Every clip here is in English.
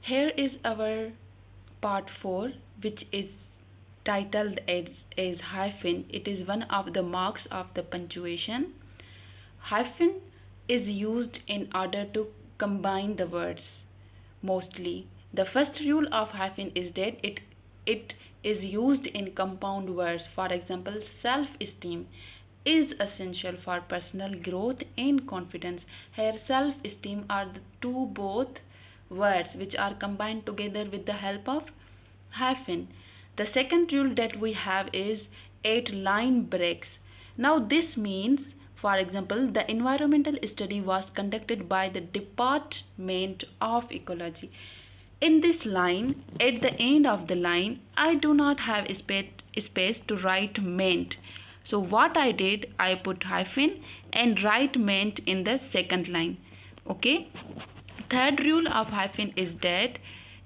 Here is our part 4, which is titled as hyphen. It is one of the marks of the punctuation. Hyphen is used in order to combine the words mostly. The first rule of hyphen is that it is used in compound words. For example, self-esteem is essential for personal growth and confidence. Here self-esteem are the two both words which are combined together with the help of hyphen. The second rule that we have is 8 line breaks. Now this means, for example, the environmental study was conducted by the Department of Ecology. In this line, at the end of the line, I do not have space to write meant. So what I did, I put hyphen and write meant in the second line. Okay. Third rule of hyphen is that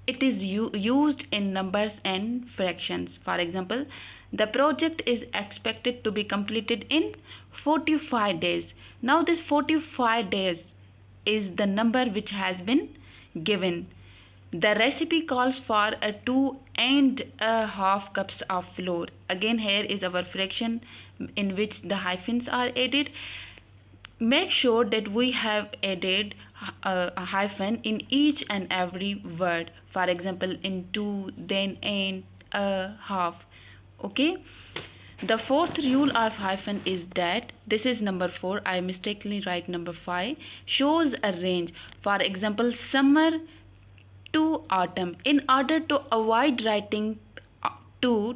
it is used in numbers and fractions. For example, the project is expected to be completed in 45 days. Now this 45 days is the number which has been given. The recipe calls for a 2.5 cups of flour. Again, here is our fraction in which the hyphens are added. Make sure that we have added a hyphen in each and every word. For example, in 2, then, and, half. Okay. The fourth rule of hyphen is that, this is number 4, I mistakenly write number 5, shows a range. For example, summer to autumn. In order to avoid writing to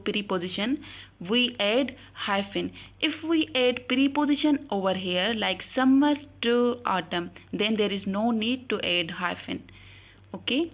preposition, we add hyphen. If we add preposition over here like summer to autumn, then there is no need to add hyphen. Okay.